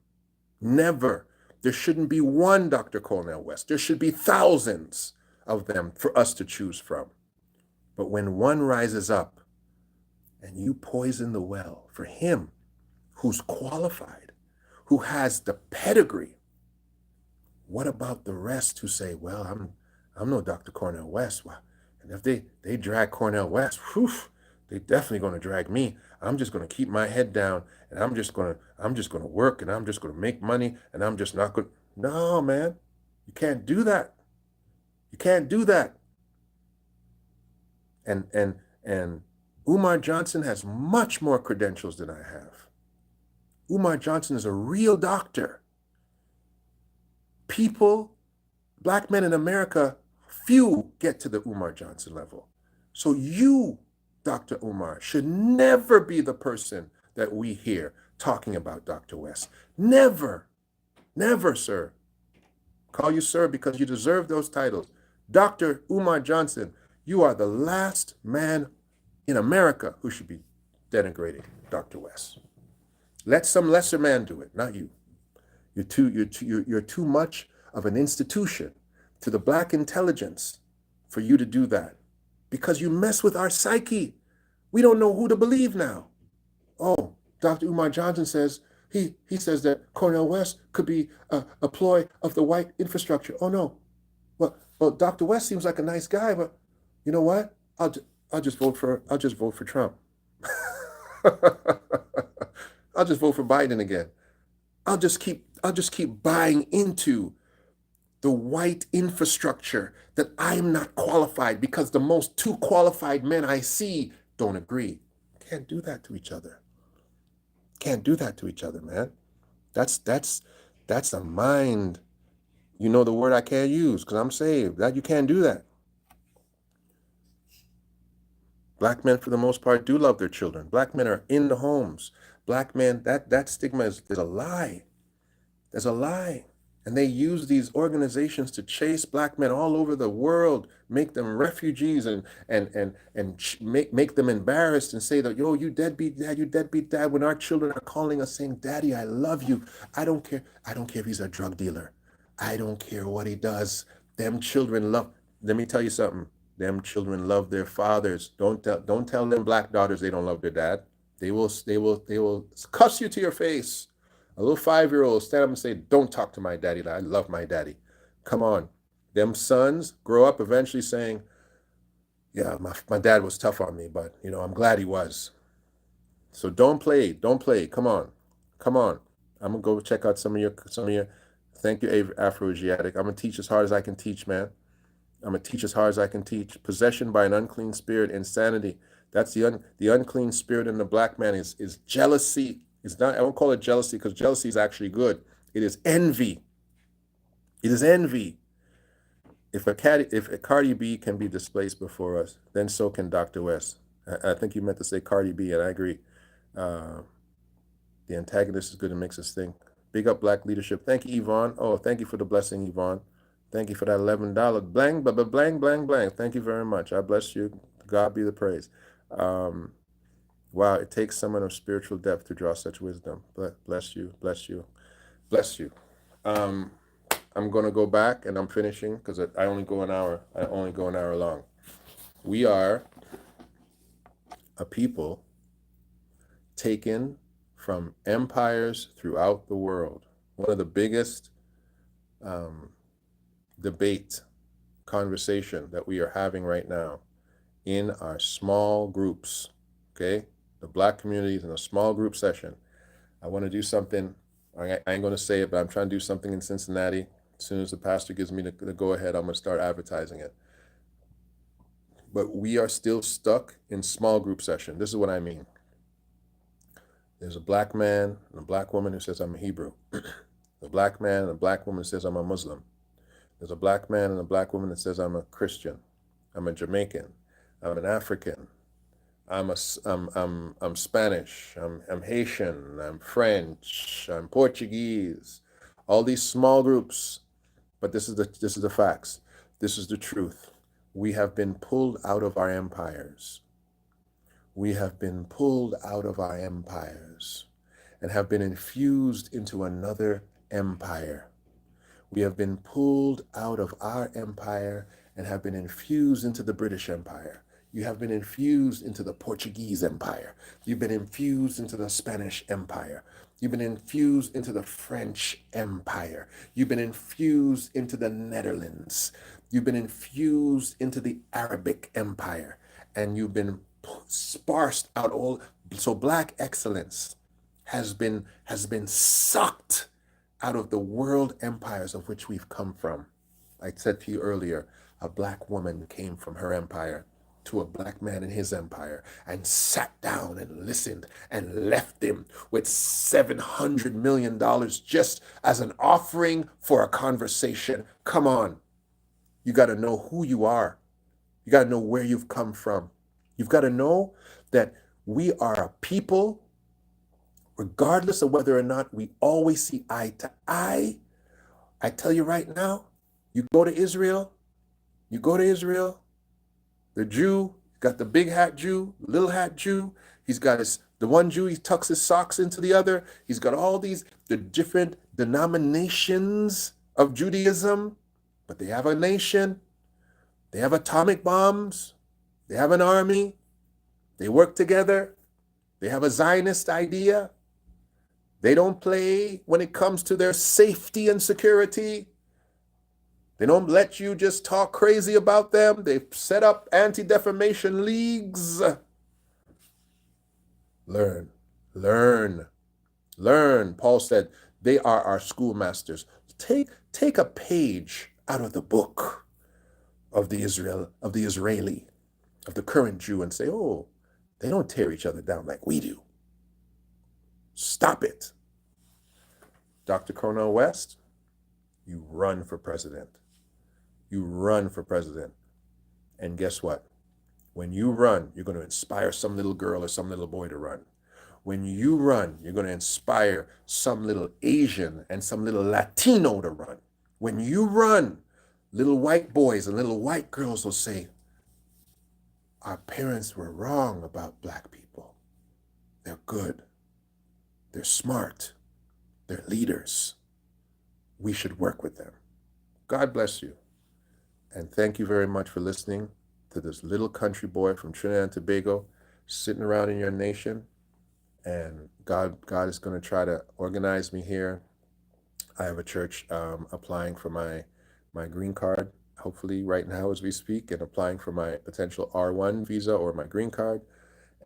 Never. There shouldn't be one Dr. Cornel West. There should be thousands of them for us to choose from. But when one rises up and you poison the well for him who's qualified, who has the pedigree, what about the rest who say, well, I'm no Dr. Cornel West. And if they drag Cornel West, whew, they're definitely going to drag me. I'm just going to keep my head down, and I'm just going to work, and I'm just going to make money, and I'm just not going. No, man, you can't do that. You can't do that. And Umar Johnson has much more credentials than I have. Umar Johnson is a real doctor. Black men in America, few get to the Umar Johnson level. So you, Dr. Umar, should never be the person that we hear talking about Dr. West. Never, never, sir. Call you sir because you deserve those titles. Dr. Umar Johnson, you are the last man in America who should be denigrating Dr. West. Let some lesser man do it, not you. You're too much of an institution to the black intelligence for you to do that, because you mess with our psyche. We don't know who to believe now. Oh, Dr. Umar Johnson says he says that Cornel West could be a ploy of the white infrastructure. Oh no, well Dr. West seems like a nice guy, but you know what? I'll just vote for Trump. I'll just vote for Biden again. I'll just keep buying into the white infrastructure that I'm not qualified, because the most two qualified men I see don't agree. Can't do that to each other. Can't do that to each other, man. That's a mind. You know the word I can't use because I'm saved. That you can't do that. Black men, for the most part, do love their children. Black men are in the homes. Black men, that stigma is a lie. There's a lie. And they use these organizations to chase black men all over the world, make them refugees, and make them embarrassed and say that, yo, you deadbeat dad, when our children are calling us saying, Daddy, I love you. I don't care if he's a drug dealer. I don't care what he does. Them children love, let me tell you something. Them children love their fathers. Don't tell them black daughters they don't love their dad. They will cuss you to your face. A little 5-year-old stand up and say, "Don't talk to my daddy. I love my daddy." Come on. Them sons grow up eventually saying, "Yeah, my dad was tough on me, but I'm glad he was." So don't play. Don't play. Come on. Come on. I'm gonna go check out some of your thank you, Afro-Asiatic. I'm gonna teach as hard as I can teach, man. I'm gonna teach as hard as I can teach. Possession by an unclean spirit, insanity. That's the unclean spirit in the black man is jealousy. It's not. I won't call it jealousy because jealousy is actually good. It is envy. It is envy. If a Cardi B can be displaced before us, then so can Dr. West. I think you meant to say Cardi B, and I agree. Uh, the antagonist is good and makes us think. Big up black leadership. Thank you, Yvonne. Oh, thank you for the blessing, Yvonne. Thank you for that $11. Blang, blah, blah, blang, blang, blang. Thank you very much. I bless you. God be the praise. Wow, it takes someone of spiritual depth to draw such wisdom. Bless you, bless you, bless you. I'm going to go back and I'm finishing because I only go an hour. I only go an hour long. We are a people taken from empires throughout the world. One of the biggest debate conversation that we are having right now in our small groups, okay? The black communities in a small group session. I want to do something. I ain't going to say it, but I'm trying to do something in Cincinnati. As soon as the pastor gives me the go ahead, I'm going to start advertising it. But we are still stuck in small group session. This is what I mean. There's a black man and a black woman who says, "I'm a Hebrew." A black man and a black woman says, "I'm a Muslim." There's a black man and a black woman that says, "I'm a Christian. I'm a Jamaican. I'm an African. I'm Spanish. I'm Haitian. I'm French. I'm Portuguese." All these small groups, but this is the facts. This is the truth. We have been pulled out of our empires. We have been pulled out of our empires and have been infused into another empire. We have been pulled out of our empire and have been infused into the British Empire. You have been infused into the Portuguese Empire. You've been infused into the Spanish Empire. You've been infused into the French Empire. You've been infused into the Netherlands. You've been infused into the Arabic Empire. And you've been sparsed out all. So black excellence has been sucked out of the world empires of which we've come from. I said to you earlier, a black woman came from her empire to a black man in his empire and sat down and listened and left him with $700 million just as an offering for a conversation. Come on. You got to know who you are. You got to know where you've come from. You've got to know that we are a people, regardless of whether or not we always see eye to eye. I tell you right now, you go to Israel, the Jew, got the big hat Jew, little hat Jew. He's got the one Jew, he tucks his socks into the other. He's got all the different denominations of Judaism, but they have a nation. They have atomic bombs. They have an army. They work together. They have a Zionist idea. They don't play when it comes to their safety and security. They don't let you just talk crazy about them. They've set up anti-defamation leagues. Learn. Paul said, they are our schoolmasters. Take a page out of the book of the Israeli, of the current Jew, and say, oh, they don't tear each other down like we do. Stop it. Dr. Cornel West, you run for president. You run for president. And guess what? When you run, you're going to inspire some little girl or some little boy to run. When you run, you're going to inspire some little Asian and some little Latino to run. When you run, little white boys and little white girls will say, our parents were wrong about black people. They're good. They're smart. They're leaders. We should work with them. God bless you. And thank you very much for listening to this little country boy from Trinidad and Tobago sitting around in your nation. And God is going to try to organize me here. I have a church applying for my green card, hopefully right now as we speak, and applying for my potential R1 visa or my green card.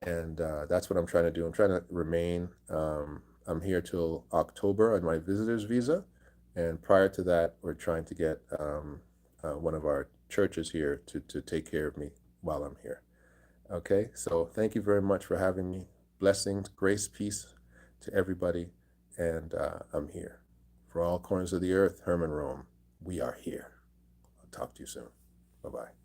And that's what I'm trying to do. I'm trying to remain. I'm here till October on my visitor's visa. And prior to that, we're trying to get one of our churches here to take care of me while I'm here. Okay, so thank you very much for having me. Blessings, grace, peace to everybody. And I'm here. For all corners of the earth, Herman Rome, we are here. I'll talk to you soon. Bye-bye.